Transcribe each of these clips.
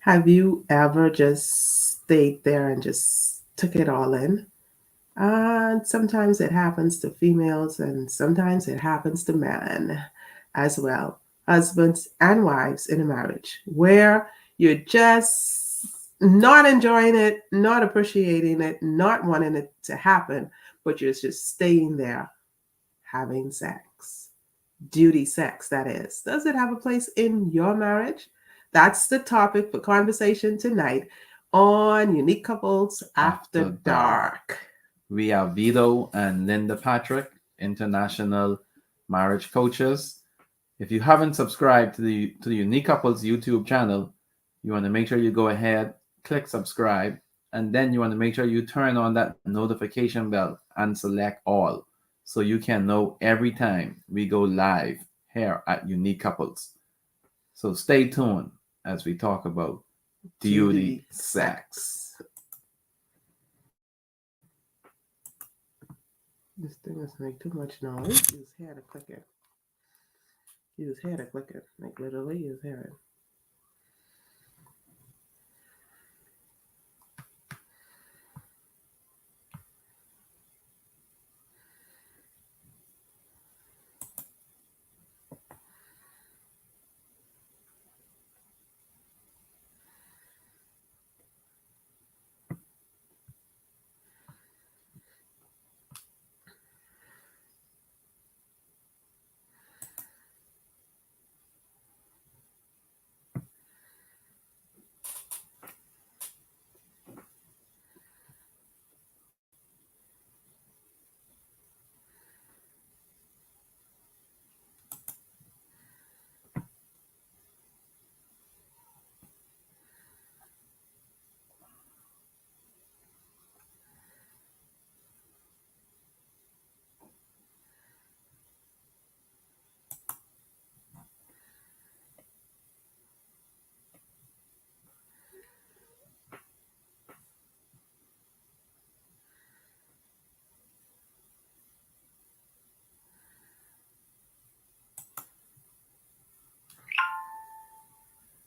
Have you ever just stayed there and just took it all in? And sometimes it happens to females, and sometimes it happens to men as well, husbands and wives in a marriage, where you're just not enjoying it, not appreciating it, not wanting it to happen, but you're just staying there having sex. Duty sex, that is. Does it have a place in your marriage? That's the topic for conversation tonight on Unique Couples After After Dark. Dark. We are Vito and Linda Patrick, international marriage coaches. If you haven't subscribed to the Unique Couples YouTube channel, you want to make sure you go ahead, click subscribe, and then you want to make sure you turn on that notification bell and select all so you can know every time we go live here at Unique Couples. So stay tuned as we talk about duty sex. This thing is make too much noise. Use hair to click it. Use hair to click it. Like literally use hair.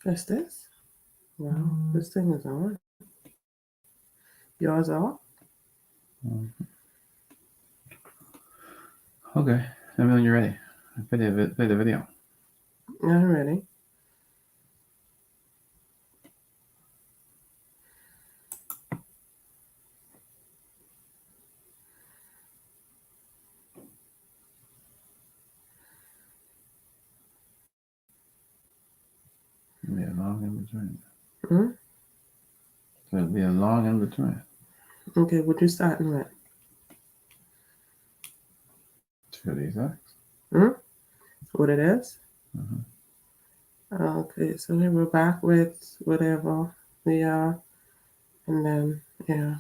What's this? Wow, this thing is on. Yours off? Okay, let me know when you're ready. Play the video. I'm ready. It'll be a long in between. Hmm? So it'll be a long in between. Okay, what you starting with? Duty sex. Hmm? What it is? Mm-hmm. Okay, so here we're back with whatever we are, and then yeah.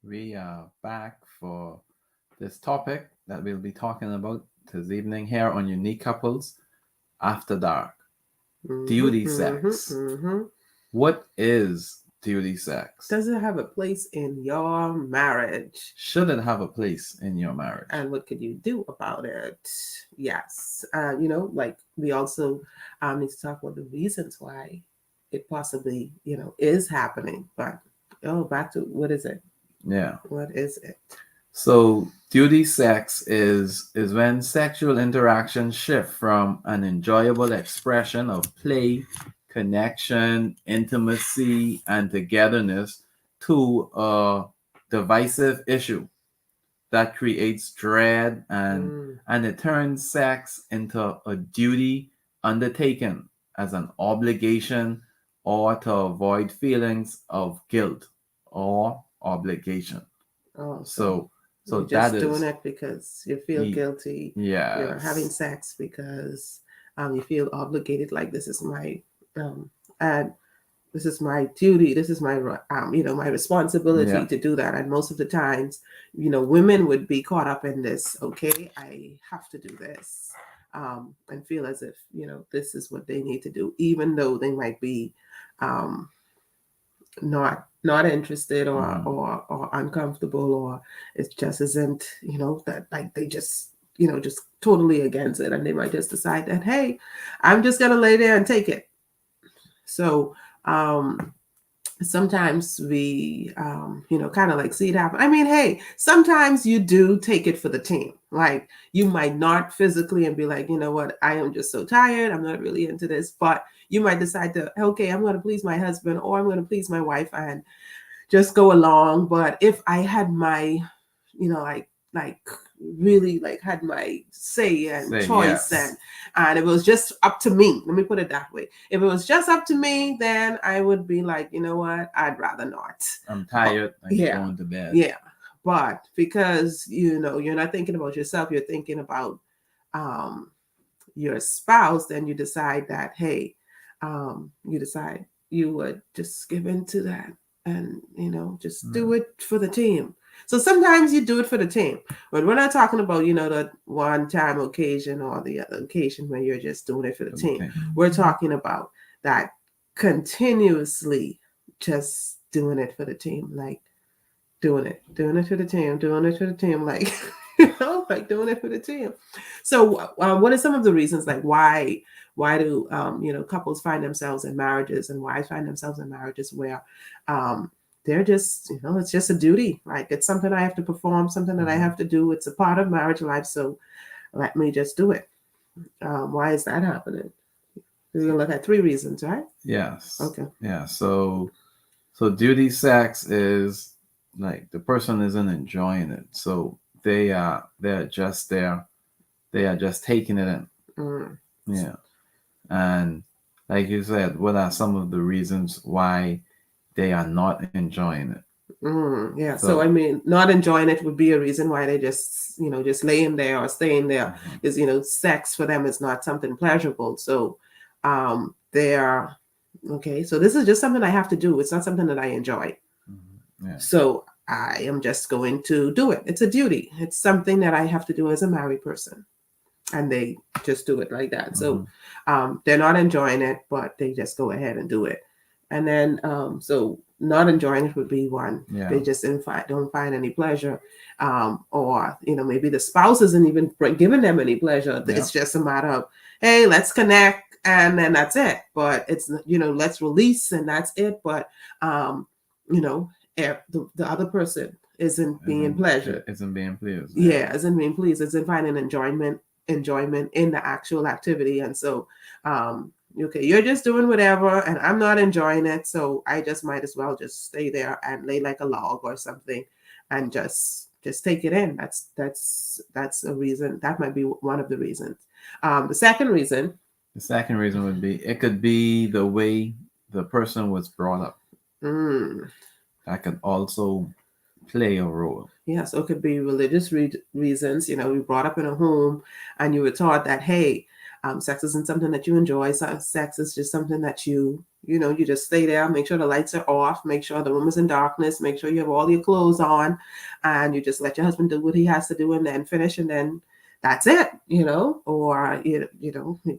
We are back for this topic that we'll be talking about this evening here on Unique Couples After Dark. Duty sex. What is duty sex? Does it have a place in your marriage? Should it have a place in your marriage? And what could you do about it? Yes. Like we also need to talk about the reasons why it possibly, is happening. But back to what is it? Yeah. What is it? So duty sex is when sexual interactions shift from an enjoyable expression of play, connection, intimacy, and togetherness to a divisive issue that creates dread and it turns sex into a duty undertaken as an obligation or to avoid feelings of guilt or obligation. Oh, So you're that just doing is it because you feel guilty. You're having yes. sex because you feel obligated. Like this is my and this is my duty. This is my my responsibility Yeah. to do that. And most of the times, women would be caught up in this. Okay, I have to do this, and feel as if this is what they need to do, even though they might be um, not interested or Mhm. or uncomfortable, or it just isn't that, like, they just just totally against it, and they might just decide that, hey, I'm just gonna lay there and take it. So sometimes we kind of like see it happen. I mean, hey, sometimes you do take it for the team. Like, you might not physically and be like, you know what, I am just so tired, I'm not really into this, but you might decide to, okay, I'm going to please my husband, or I'm going to please my wife, and just go along. But if I had my like really like had my say and Say choice, yes. and it was just up to me, let me put it that way, if it was just up to me, then I would be like, you know what, I'd rather not. I'm But tired. I'm yeah, going to bed. yeah, but because you're not thinking about yourself, you're thinking about um your spouse, then you decide that, hey, you decide you would just give in to that, and just Yeah. do it for the team. So sometimes you do it for the team, but we're not talking about the one time occasion or the other occasion where you're just doing it for the For the team. team. We're talking about that continuously, just doing it for the team, like doing it for the team, doing it for the team, like like doing it for the team. So, what are some of the reasons, like why do couples find themselves in marriages, and why find themselves in marriages where um, they're just it's just a duty, like it's something I have to perform, something that I have to do. It's a part of marriage life, so let me just do it. Why is that happening? We're gonna look at three reasons, right? Yes. Okay. Yeah. So duty sex is like the person isn't enjoying it. So they're just there. They are just taking it in. Mm. Yeah. And like you said, what are some of the reasons why they are not enjoying it? Yeah. So So I mean, not enjoying it would be a reason why they just laying there or staying there, mhm, is sex for them is not something pleasurable. So they are okay. So this is just something I have to do. It's not something that I enjoy. yeah. So I am just going to do it. It's a duty. It's something that I have to do as a married person, and they just do it like that. So Mhm, they're not enjoying it, but they just go ahead and do it. And then so not enjoying it would be one. yeah. They just don't find any pleasure, or maybe the spouse isn't even giving them any pleasure. Yeah. It's just a matter of, hey, let's connect, and then that's it. But it's let's release, and that's it. But you know the other person isn't being pleasured. Isn't being pleased. Yeah. Yeah, isn't being pleased, isn't finding enjoyment in the actual activity. And so okay, you're just doing whatever, and I'm not enjoying it, so I just might as well just stay there and lay like a log or something, and just take it in. That's a reason. That might be one of the reasons. The second reason. The second reason would be it could be the way the person was brought up. mm, That could also play a role. Yeah, so it could be religious reasons. You brought up in a home, and you were taught that, hey, sex isn't something that you enjoy. Sex is just something that you just stay there, make sure the lights are off, make sure the room is in darkness, make sure you have all your clothes on, and you just let your husband do what he has to do, and then finish, and then that's it. Or your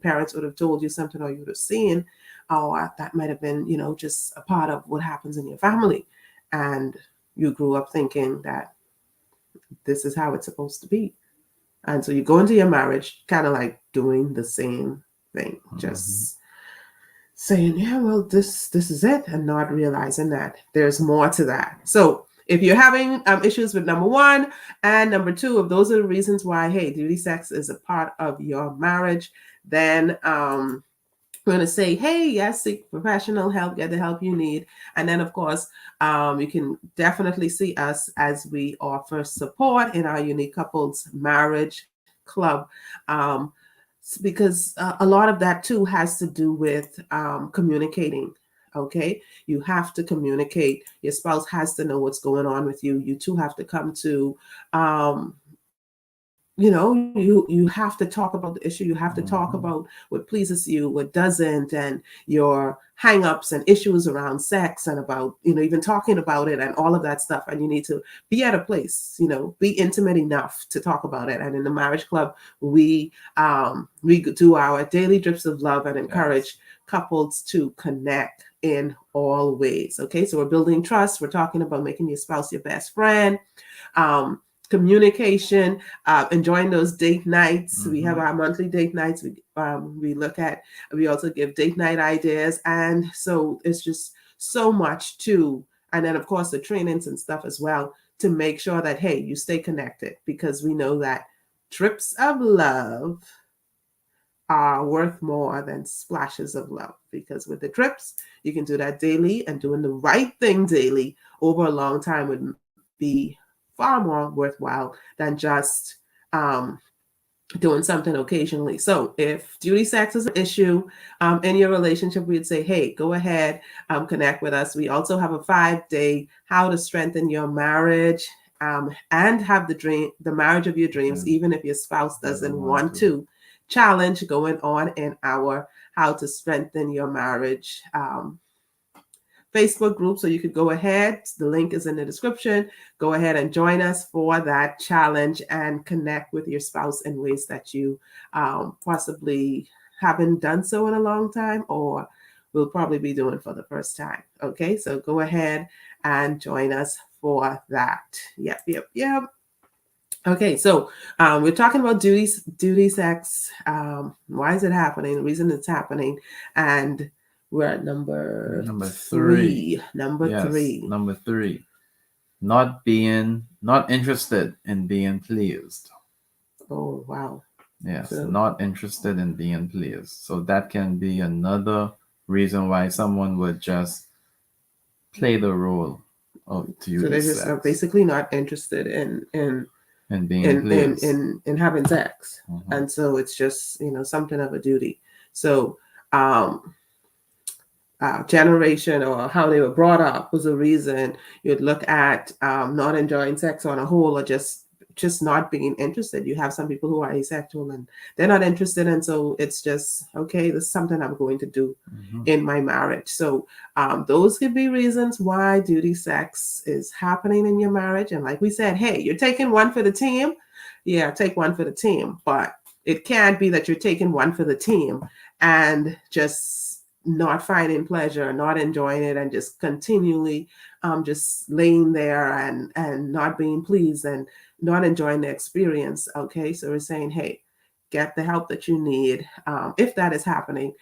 parents would have told you something, or you would have seen, or that might have been just a part of what happens in your family, and you grew up thinking that this is how it's supposed to be. And so you go into your marriage kind of like doing the same thing, Mhm. just saying, yeah, well, this is it, and not realizing that there's more to that. So if you're having issues with number one and number two, if those are the reasons why, hey, duty sex is a part of your marriage, then we're going to say, hey, yes, seek professional help, get the help you need. And then, of course, you can definitely see us as we offer support in our Unique Couples Marriage Club. Because a lot of that, too, has to do with communicating Okay, you have to communicate. Your spouse has to know what's going on with you. You two have to come to you have to talk about the issue. You have to talk Mhm. about what pleases you, what doesn't, and your hang-ups and issues around sex, and about even talking about it and all of that stuff. And you need to be at a place, be intimate enough to talk about it. And in the Marriage Club, we do our daily drips of love and encourage Yes. couples to connect in all ways. Okay, so we're building trust. We're talking about making your spouse your best friend. Communication, enjoying those date nights. We have Mhm. our monthly date nights. We also give date night ideas, and so it's just so much too. And then of course the trainings and stuff as well, to make sure that hey, you stay connected, because we know that trips of love are worth more than splashes of love. Because with the trips, you can do that daily, and doing the right thing daily over a long time would be far more worthwhile than just um, doing something occasionally. So if duty sex is an issue in your relationship, we'd say, hey, go ahead, connect with us. We also have a 5-day how to strengthen your marriage and have the marriage of your dreams, And even if your spouse doesn't doesn't want want to. to. Challenge going on in our how to strengthen your marriage Facebook group. So you could go ahead, the link is in the description. Go ahead and join us for that challenge and connect with your spouse in ways that you possibly haven't done so in a long time, or will probably be doing for the first time. Okay, so go ahead and join us for that. Yep. Okay, so we're talking about duty sex. Why is it happening? The reason it's happening, and we're at number Number three. three. Number Yes, three. number three. Not interested in being pleased. Oh wow. Yes, So not interested in being pleased. So that can be another reason why someone would just play the role of so duty they're just sex basically not interested in and being pleased. having sex, Mhm. and so it's just something of a duty. So um generation or how they were brought up was a reason you'd look at not enjoying sex on a whole, or just not being interested. You have some people who are asexual and they're not interested, and so it's just okay, this is something I'm going to do Mhm. in my marriage. So those could be reasons why duty sex is happening in your marriage. And like we said, hey, you're taking one for the team. Yeah, take one for the team, but it can't be that you're taking one for the team and just not finding pleasure, not enjoying it, and just continually just laying there and not being pleased and not enjoying the experience. Okay, so we're saying, hey, get the help that you need if that is happening.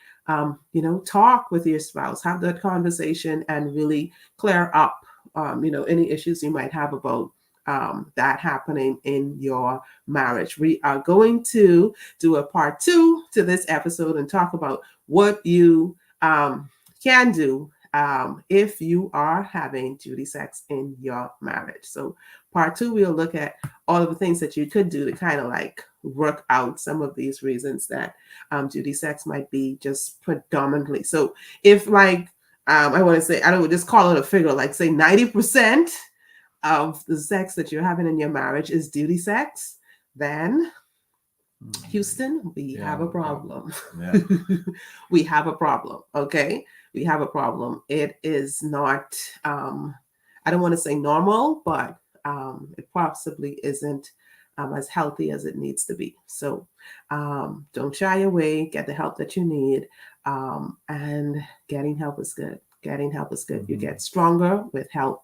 Talk with your spouse, have that conversation, and really clear up, any issues you might have about that happening in your marriage. We are going to do a part 2 to this episode and talk about what you can do if you are having duty sex in your marriage. So, part 2, we'll look at all of the things that you could do to kind of like work out some of these reasons that duty sex might be just predominantly. So, if like, I want to say, I don't just call it a figure, like say 90% of the sex that you're having in your marriage is duty sex, then Houston, we Yeah, have a no problem. problem. Yeah. We have a problem. Okay. We have a problem. It is not, I don't want to say normal, but it possibly isn't as healthy as it needs to be. So don't shy away, get the help that you need. And getting help is good. Getting help is good. You Mhm. get stronger with help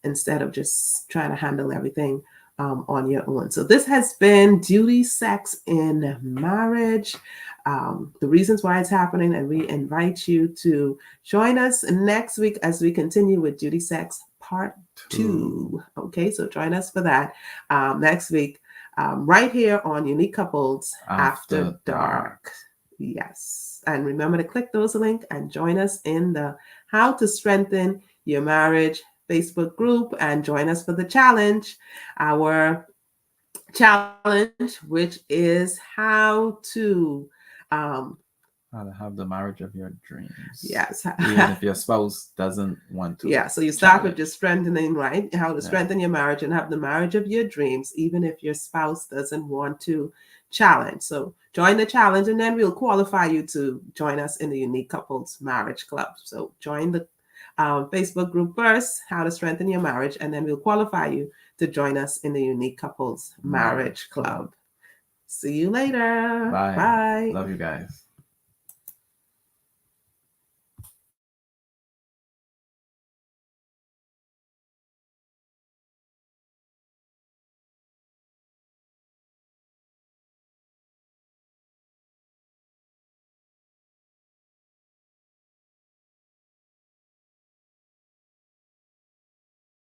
instead of just trying to handle everything on your own. So this has been duty sex in marriage, the reasons why it's happening, and we invite you to join us next week as we continue with duty sex part 2. Okay, so join us for that next week, right here on Unique Couples After After dark. Dark. Yes, and remember to click those links and join us in the How to Strengthen Your Marriage Facebook group, and join us for the challenge. Our challenge, which is how to How to have the marriage of your dreams. Yes. Even if your spouse doesn't want to. Yeah, so you start with challenge. just strengthening, right? How to strengthen your marriage and have the marriage of your dreams, even if your spouse doesn't want to challenge. So join the challenge, and then we'll qualify you to join us in the Unique Couples Marriage Club. So join the Facebook group first, How to Strengthen Your Marriage, and then we'll qualify you to join us in the Unique Couples Marriage Club. See you later. Bye. Bye. Love you guys.